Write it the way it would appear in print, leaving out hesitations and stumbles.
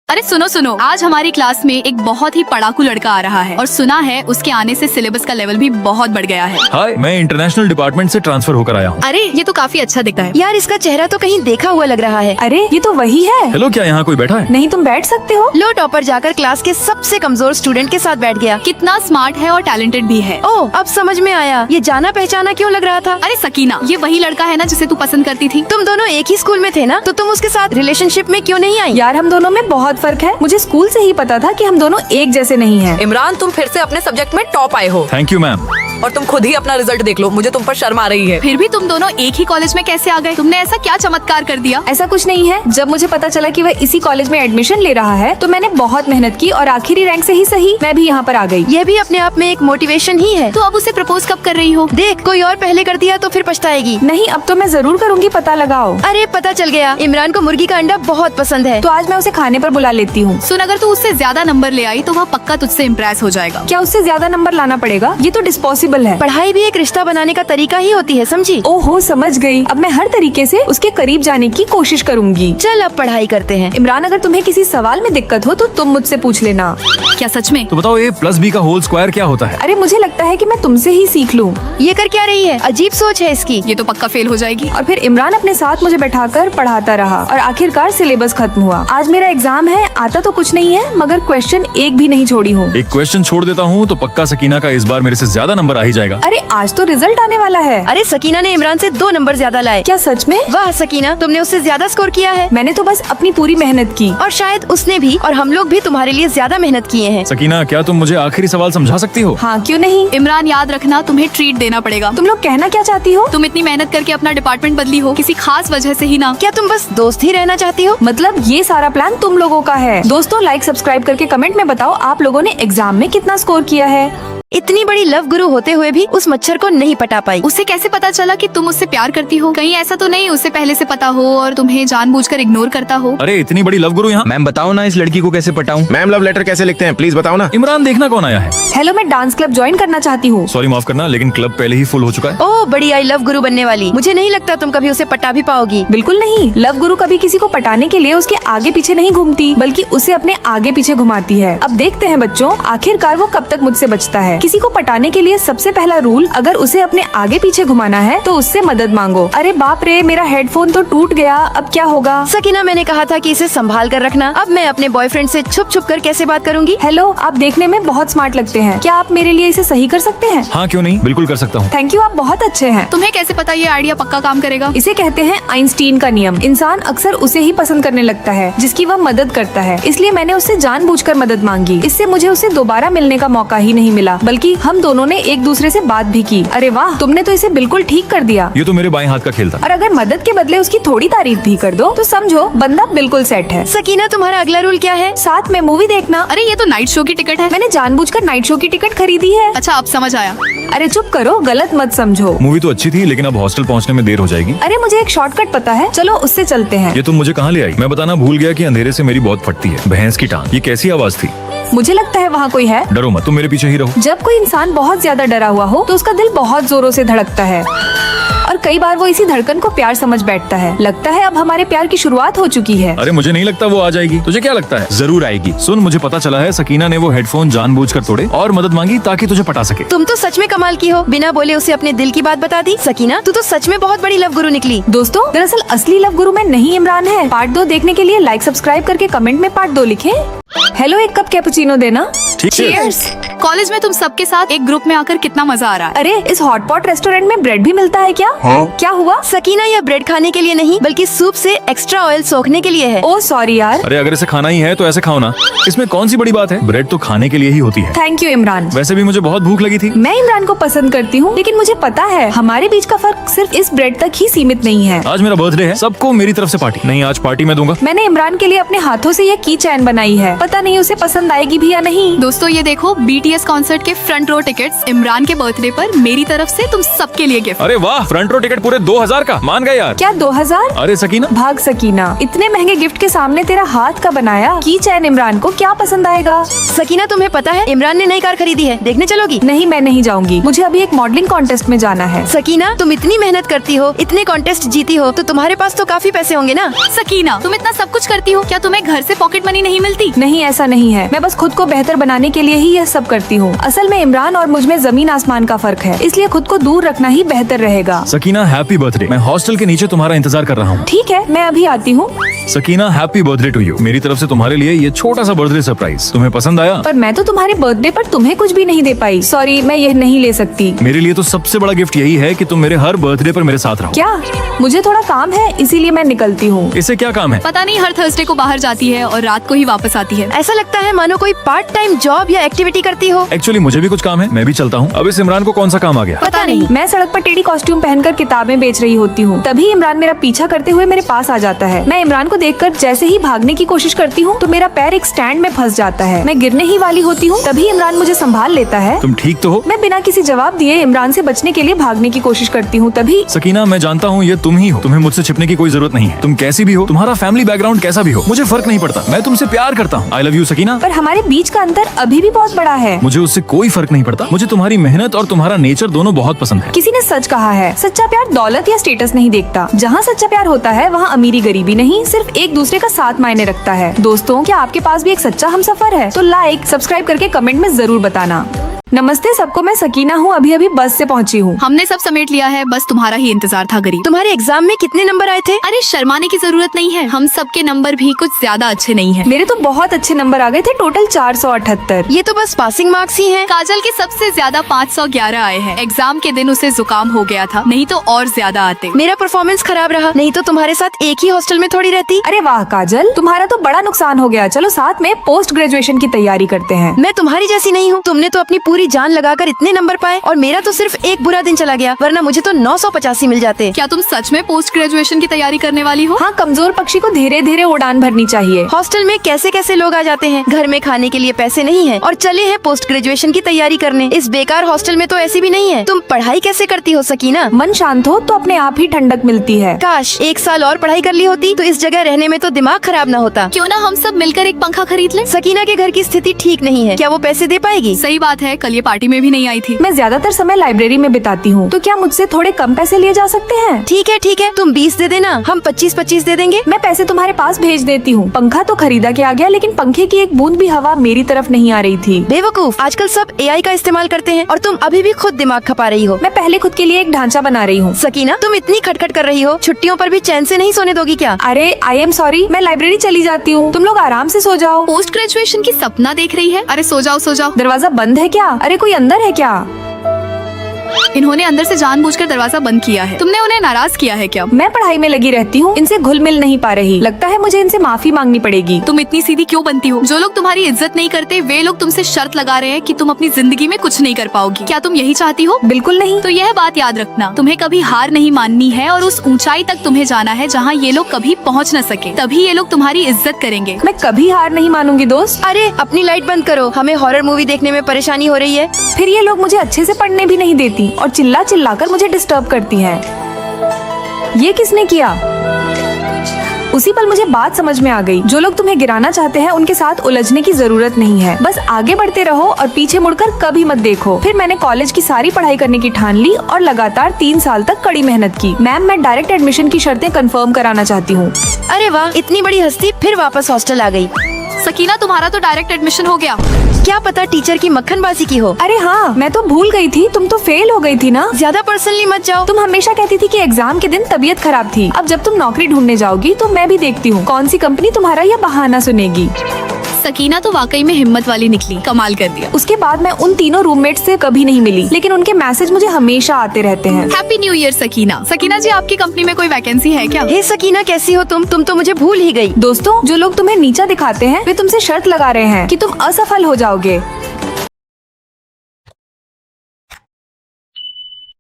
अरे सुनो सुनो, आज हमारी क्लास में एक बहुत ही पढ़ाकू लड़का आ रहा है और सुना है उसके आने से सिलेबस का लेवल भी बहुत बढ़ गया है। हाय, मैं इंटरनेशनल डिपार्टमेंट से ट्रांसफर होकर आया हूँ। अरे ये तो काफी अच्छा दिखता है। यार इसका चेहरा तो कहीं देखा हुआ लग रहा है। अरे ये तो वही है। हेलो, क्या यहाँ कोई बैठा है? नहीं, तुम बैठ सकते हो। लो, टॉपर जाकर क्लास के सबसे कमजोर स्टूडेंट के साथ बैठ गया। कितना स्मार्ट है और टैलेंटेड भी है। ओह, अब समझ में आया, ये जाना पहचाना क्यों लग रहा था। अरे सकीना, ये वही लड़का है ना जिसे तू पसंद करती थी। तुम दोनों एक ही स्कूल में थे ना, तो तुम उसके साथ रिलेशनशिप में क्यों नहीं आई? यार हम दोनों में बहुत फर्क है। मुझे स्कूल से ही पता था कि हम दोनों एक जैसे नहीं हैं। इमरान, तुम फिर से अपने सब्जेक्ट में टॉप आए हो थैंक यू मैम। और तुम खुद ही अपना रिजल्ट देख लो, मुझे तुम पर शर्म आ रही है। फिर भी तुम दोनों एक ही कॉलेज में कैसे आ गए? तुमने ऐसा क्या चमत्कार कर दिया? ऐसा कुछ नहीं है। जब मुझे पता चला कि वह इसी कॉलेज में एडमिशन ले रहा है तो मैंने बहुत मेहनत की और आखिरी रैंक से ही सही मैं भी यहाँ पर आ गई। ये भी अपने आप में एक मोटिवेशन ही है। तो अब उसे प्रपोज कब कर रही हो? देख, कोई और पहले कर दिया तो फिर पछताएगी। नहीं, अब तो मैं जरूर करूँगी, पता लगाओ। अरे पता चल गया, इमरान को मुर्गी का अंडा बहुत पसंद है। तो आज मैं उसे खाने पर बुला लेती हूँ। सुन, अगर तू उससे ज्यादा नंबर ले आई तो वह पक्का तुझसे इम्प्रेस हो जाएगा। क्या उससे ज्यादा नंबर लाना पड़ेगा? ये तो डिस्पॉसिबल है। पढ़ाई भी एक रिश्ता बनाने का तरीका ही होती है, समझी? ओहो, समझ गई। अब मैं हर तरीके से उसके करीब जाने की कोशिश करूंगी। चल अब पढ़ाई करते हैं। इमरान, अगर तुम्हें किसी सवाल में दिक्कत हो तो तुम मुझसे पूछ लेना। क्या सच में? तो बताओ, a+b का होल स्क्वायर क्या होता है? अरे मुझे लगता है कि मैं तुमसे ही सीख लूं। ये कर क्या रही है? अजीब सोच है इसकी। ये तो पक्का फेल हो जाएगी। और फिर इमरान अपने साथ मुझे बैठाकर पढ़ाता रहा और आखिरकार सिलेबस खत्म हुआ। आज मेरा एग्जाम है, आता तो कुछ नहीं है मगर क्वेश्चन एक भी नहीं छोड़ी हूँ। एक क्वेश्चन छोड़ देता हूँ तो पक्का सकीना का इस बार मेरे से ज्यादा नंबर आ ही जाएगा। अरे आज तो रिजल्ट आने वाला है। अरे सकीना ने इमरान से 2 नंबर ज्यादा लाए। क्या सच में? वाह सकीना, तुमने उससे ज्यादा स्कोर किया है। मैंने तो बस अपनी पूरी मेहनत की। और शायद उसने भी और हम लोग भी तुम्हारे लिए ज्यादा मेहनत किए हैं। सकीना, क्या तुम मुझे आखिरी सवाल समझा सकती हो? हाँ, क्यों नहीं। इमरान, याद रखना तुम्हें ट्रीट देना पड़ेगा। तुम लोग कहना क्या चाहती हो? तुम इतनी मेहनत करके अपना डिपार्टमेंट बदली हो किसी खास वजह से ही ना। क्या तुम बस दोस्त ही रहना चाहती हो? मतलब ये सारा प्लान तुम लोगों का है। दोस्तों, लाइक सब्सक्राइब करके कमेंट में बताओ आप लोगों ने एग्जाम में कितना स्कोर किया है। इतनी बड़ी लव गुरु होते हुए भी उस मच्छर को नहीं पटा पाई। उसे कैसे पता चला कि तुम उससे प्यार करती हो? कहीं ऐसा तो नहीं उसे पहले से पता हो और तुम्हें जानबूझकर इग्नोर करता हो? अरे इतनी बड़ी लव गुरु यहाँ। मैम बताओ ना, इस लड़की को कैसे पटाऊं? मैम लव लेटर कैसे लिखते हैं, प्लीज बताओ ना। इमरान, देखना कौन आया है। हेलो, मैं डांस क्लब ज्वाइन करना चाहती हूँ। सॉरी, माफ करना, लेकिन क्लब पहले ही फुल हो चुका है। ओह, बड़ी आई लव गुरु बनने वाली। मुझे नहीं लगता तुम कभी उसे पटा भी पाओगी। बिल्कुल नहीं। लव गुरु कभी किसी को पटाने के लिए उसके आगे पीछे नहीं घूमती, बल्कि उसे अपने आगे पीछे घुमाती है। अब देखते हैं बच्चों, आखिरकार वो कब तक मुझसे बचता है। किसी को पटाने के लिए सबसे पहला रूल, अगर उसे अपने आगे पीछे घुमाना है तो उससे मदद मांगो। अरे बाप रे, मेरा हेडफोन तो टूट गया, अब क्या होगा? सकीना, मैंने कहा था कि इसे संभाल कर रखना। अब मैं अपने बॉयफ्रेंड से छुप छुप कर कैसे बात करूंगी? हेलो, आप देखने में बहुत स्मार्ट लगते हैं। क्या आप मेरे लिए इसे सही कर सकते हैं? हाँ, क्यों नहीं, बिल्कुल कर सकता हूँ। थैंक यू, आप बहुत अच्छे हैं। तुम्हें कैसे पता ये आइडिया पक्का काम करेगा? इसे कहते हैं आइंस्टीन का नियम। इंसान अक्सर उसे ही पसंद करने लगता है जिसकी वह मदद करता है। इसलिए मैंने उससे जानबूझकर मदद मांगी। इससे मुझे उसे दोबारा मिलने का मौका ही नहीं मिला, बल्कि हम दोनों ने एक दूसरे से बात भी की। अरे वाह, तुमने तो इसे बिल्कुल ठीक कर दिया। ये तो मेरे बाएं हाथ का खेल था। और अगर मदद के बदले उसकी थोड़ी तारीफ भी कर दो तो समझो बंदा बिल्कुल सेट है। सकीना, तुम्हारा अगला रूल क्या है? साथ में मूवी देखना। अरे ये तो नाइट शो की टिकट है। मैंने जानबूझकर नाइट शो की टिकट खरीदी है। अच्छा, अब समझ आया। अरे चुप करो, गलत मत समझो। मूवी तो अच्छी थी, लेकिन अब हॉस्टल पहुँचने में देर हो जाएगी। अरे मुझे एक शॉर्टकट पता है, चलो उससे चलते हैं। ये तुम मुझे कहाँ ले आई? मैं बताना भूल गया कि अंधेरे से मेरी बहुत फटती है। भैंस की टांग, ये कैसी आवाज थी? मुझे लगता है वहाँ कोई है। डरो मत, तुम मेरे पीछे ही रहो। जब कोई इंसान बहुत ज्यादा डरा हुआ हो तो उसका दिल बहुत जोरों से धड़कता है और कई बार वो इसी धड़कन को प्यार समझ बैठता है। लगता है अब हमारे प्यार की शुरुआत हो चुकी है। अरे मुझे नहीं लगता वो आ जाएगी। तुझे क्या लगता है? जरूर आएगी। सुन, मुझे पता चला है सकीना ने वो हेडफोन जानबूझकर तोड़े और मदद मांगी ताकि तुझे पटा सके। तुम तो सच में कमाल की हो, बिना बोले उसे अपने दिल की बात बता दी। सकीना, तू तो सच में बहुत बड़ी लव गुरु निकली। दोस्तों, दरअसल असली लव गुरु में नहीं इमरान है। पार्ट 2 देखने के लिए लाइक सब्सक्राइब करके कमेंट में पार्ट 2 लिखें। हेलो, एक कप कैपुचिनो देना। Cheers! कॉलेज में तुम सबके साथ एक ग्रुप में आकर कितना मजा आ रहा है। अरे इस हॉटपॉट रेस्टोरेंट में ब्रेड भी मिलता है क्या? क्या हुआ? सकीना, यह ब्रेड खाने के लिए नहीं बल्कि सूप से एक्स्ट्रा ऑयल सोखने के लिए है। ओह सॉरी यार। अरे अगर इसे खाना ही है तो ऐसे खाओ ना, इसमें कौन सी बड़ी बात है? ब्रेड तो खाने के लिए ही होती है। Thank you Imran. वैसे भी मुझे बहुत भूख लगी थी। मैं इमरान को पसंद करती हूँ, लेकिन मुझे पता है हमारे बीच का फर्क सिर्फ इस ब्रेड तक ही सीमित नहीं है। आज मेरा बर्थडे है, सबको मेरी तरफ से पार्टी। नहीं, आज पार्टी मैं दूंगा। मैंने इमरान के लिए अपने हाथों से यह की चैन बनाई है। पता नहीं उसे पसंद आएगी भी या नहीं। दोस्तों ये देखो, BTS कॉन्सर्ट के फ्रंट रो टिकट्स इमरान के बर्थडे पर मेरी तरफ से तुम सबके लिए गिफ्ट। अरे वाह, फ्रंट रो टिकट पूरे 2000 का, मान गए यार। क्या 2000? अरे सकीना, भाग सकीना, इतने महंगे गिफ्ट के सामने तेरा हाथ का बनाया की चैन इमरान को क्या पसंद आएगा? सकीना तुम्हें पता है इमरान ने नई कार खरीदी है, देखने चलोगी? नहीं, मैं नहीं जाऊंगी, मुझे अभी एक मॉडलिंग कॉन्टेस्ट में जाना है। सकीना तुम इतनी मेहनत करती हो, इतने कॉन्टेस्ट जीती हो, तो तुम्हारे पास तो काफी पैसे होंगे ना? सकीना तुम इतना सब कुछ करती हो, क्या तुम्हें घर से पॉकेट मनी नहीं मिलती? नहीं, ऐसा नहीं है, मैं बस खुद को बेहतर बनाने के लिए ही यह सब करती हूँ। असल में इमरान और मुझ में जमीन आसमान का फर्क है, इसलिए खुद को दूर रखना ही बेहतर रहेगा। Sakina happy birthday. मैं हॉस्टल के नीचे तुम्हारा इंतजार कर रहा हूँ। ठीक है, मैं अभी आती हूँ। Sakina happy birthday to you. मेरी तरफ से तुम्हारे लिए ये छोटा सा बर्थडे सरप्राइज। तुम्हें पसंद आया? पर मैं तो तुम्हारे बर्थडे पर तुम्हें कुछ भी नहीं दे पाई। सॉरी, मैं ये नहीं ले सकती। मेरे लिए तो सबसे बड़ा गिफ्ट यही है कि तुम मेरे हर बर्थडे पर मेरे साथ रहो। क्या? मुझे थोड़ा काम है, इसीलिए मैं निकलती हूँ। इससे क्या काम है? पता नहीं, हर थर्सडे को बाहर जाती है और रात को ही वापस आती है। ऐसा लगता है मानो कोई पार्ट टाइम जॉब या एक्टिविटी करती हो। एक्चुअली मुझे भी कुछ काम है, मैं भी चलता हूँ। अब इस इमरान को कौन सा काम आ गया? पता नहीं। मैं सड़क पर टेढ़ी कॉस्ट्यूम पहनकर किताबें बेच रही होती हूँ, तभी इमरान मेरा पीछा करते हुए मेरे पास आ जाता है। मैं इमरान को देखकर जैसे ही भागने की कोशिश करती हूँ तो मेरा पैर एक स्टैंड में फंस जाता है। मैं गिरने ही वाली होती हूँ, तभी इमरान मुझे संभाल लेता है। तुम ठीक तो हो? मैं बिना किसी जवाब दिए इमरान से बचने के लिए भागने की कोशिश करती हूँ, तभी सकीना मैं जानता हूँ ये तुम ही हो, तुम्हें मुझसे छिपने की कोई जरूरत नहीं है। तुम कैसी भी हो, तुम्हारा फैमिली बैकग्राउंड कैसा भी हो, मुझे फर्क नहीं पड़ता। मैं तुमसे प्यार करता हूँ। I love you Sakina. पर हमारे बीच का अंतर अभी भी बहुत बड़ा है। मुझे उससे कोई फर्क नहीं पड़ता। मुझे तुम्हारी मेहनत और तुम्हारा नेचर दोनों बहुत पसंद है। किसी ने सच कहा है, सच्चा प्यार दौलत या स्टेटस नहीं देखता। जहाँ सच्चा प्यार होता है वहाँ अमीरी गरीबी नहीं, सिर्फ एक दूसरे का साथ मायने रखता है। दोस्तों, क्या आपके पास भी एक सच्चा हमसफर है? तो लाइक, सब्सक्राइब करके कमेंट में जरूर बताना। नमस्ते सबको, मैं सकीना हूँ, अभी अभी बस से पहुँची हूँ। हमने सब समेट लिया है, बस तुम्हारा ही इंतजार था गरीब। तुम्हारे एग्जाम में कितने नंबर आए थे? अरे शर्माने की जरूरत नहीं है, हम सबके नंबर भी कुछ ज्यादा अच्छे नहीं है। मेरे तो बहुत अच्छे नंबर आ गए थे, टोटल 478। ये तो बस पासिंग मार्क्स ही हैं। काजल के सबसे ज्यादा 511 आए हैं। एग्जाम के दिन उसे जुकाम हो गया था, नहीं तो और ज्यादा आते। मेरा परफॉर्मेंस खराब रहा, नहीं तो तुम्हारे साथ एक ही हॉस्टल में थोड़ी रहती। अरे वाह काजल, तुम्हारा तो बड़ा नुकसान हो गया। चलो साथ में पोस्ट ग्रेजुएशन की तैयारी करते हैं। मैं तुम्हारी जैसी नहीं हूँ, तुमने तो अपनी पूरी जान लगाकर इतने नंबर पाए और मेरा तो सिर्फ एक बुरा दिन चला गया, वरना मुझे तो 985 मिल जाते। क्या तुम सच में पोस्ट ग्रेजुएशन की तैयारी करने वाली हो? हाँ, कमजोर पक्षी को धीरे धीरे उड़ान भरनी चाहिए। हॉस्टल में कैसे कैसे लोग आ जाते हैं, घर में खाने के लिए पैसे नहीं है और चले हैं पोस्ट ग्रेजुएशन की तैयारी करने। इस बेकार हॉस्टल में तो ऐसी भी नहीं है। तुम पढ़ाई कैसे करती हो सकीना? मन शांत हो तो अपने आप ही ठंडक मिलती है। काश 1 साल और पढ़ाई कर ली होती तो इस जगह रहने में तो दिमाग खराब न होता। क्यों ना हम सब मिलकर एक पंखा खरीद लें? सकीना के घर की स्थिति ठीक नहीं है, क्या वो पैसे दे पाएगी? सही बात है, कल ये पार्टी में भी नहीं आई थी। मैं ज्यादातर समय लाइब्रेरी में बिताती हूँ, तो क्या मुझसे थोड़े कम पैसे लिए जा सकते हैं? ठीक है, तुम 20 दे देना, हम 25-25 दे देंगे। मैं पैसे तुम्हारे पास भेज देती हूँ। पंखा तो खरीदा के आ गया, लेकिन पंखे की एक बूंद भी हवा मेरी तरफ नहीं आ रही थी। बेवकूफ, आजकल सब AI का इस्तेमाल करते हैं और तुम अभी भी खुद दिमाग खपा रही हो। मैं पहले खुद के लिए एक ढांचा बना रही हूँ। सकीना तुम इतनी खटखट कर रही हो, छुट्टियों पर भी चैन से नहीं सोने दोगी क्या? अरे आई एम सॉरी, मैं लाइब्रेरी चली जाती हूँ, तुम लोग आराम से सो जाओ। पोस्ट ग्रेजुएशन की सपना देख रही है? अरे सो जाओ सो जाओ। दरवाजा बंद है क्या? अरे कोई अंदर है क्या? इन्होंने अंदर से जानबूझकर दरवाजा बंद किया है। तुमने उन्हें नाराज किया है क्या? मैं पढ़ाई में लगी रहती हूँ, इनसे घुल मिल नहीं पा रही। लगता है मुझे इनसे माफी मांगनी पड़ेगी। तुम इतनी सीधी क्यों बनती हो? जो लोग तुम्हारी इज्जत नहीं करते वे लोग तुमसे शर्त लगा रहे हैं कि तुम अपनी जिंदगी में कुछ नहीं कर पाओगी। क्या तुम यही चाहती हो? बिल्कुल नहीं। तो यह बात याद रखना, तुम्हें कभी हार नहीं माननी है और उस ऊंचाई तक तुम्हें जाना है जहाँ ये लोग कभी पहुँच न सके। तभी ये लोग तुम्हारी इज्जत करेंगे। मैं कभी हार नहीं मानूंगी दोस्त। अरे अपनी लाइट बंद करो, हमें हॉरर मूवी देखने में परेशानी हो रही है। फिर ये लोग मुझे अच्छे से पढ़ने भी नहीं देती और चिल्ला चिल्लाकर मुझे डिस्टर्ब करती हैं। ये किसने किया? उसी पल मुझे बात समझ में आ गई। जो लोग तुम्हें गिराना चाहते हैं उनके साथ उलझने की जरूरत नहीं है। बस आगे बढ़ते रहो और पीछे मुड़कर कभी मत देखो। फिर मैंने कॉलेज की सारी पढ़ाई करने की ठान ली और लगातार 3 साल तक कड़ी मेहनत की। मैम, मैं डायरेक्ट एडमिशन की शर्तें कंफर्म कराना चाहती हूँ। अरे वाह, इतनी बड़ी हस्ती फिर वापस हॉस्टल आ गई। सकीना तुम्हारा तो डायरेक्ट एडमिशन हो गया। क्या पता टीचर की मक्खनबाजी की हो। अरे हाँ, मैं तो भूल गई थी, तुम तो फेल हो गई थी ना। ज्यादा पर्सनली मत जाओ। तुम हमेशा कहती थी कि एग्जाम के दिन तबीयत खराब थी। अब जब तुम नौकरी ढूंढने जाओगी तो मैं भी देखती हूँ कौन सी कंपनी तुम्हारा यह बहाना सुनेगी। सकीना तो वाकई में हिम्मत वाली निकली, कमाल कर दिया। उसके बाद मैं उन तीनों रूममेट से कभी नहीं मिली, लेकिन उनके मैसेज मुझे हमेशा आते रहते हैं। Happy new year Sakina. Sakina ji, आपकी कंपनी में कोई वैकेंसी है क्या? हे सकीना, कैसी हो तुम तो मुझे भूल ही गई। दोस्तों, जो लोग तुम्हें नीचा दिखाते हैं वे तुमसे शर्त लगा रहे हैं कि तुम असफल हो जाओगे।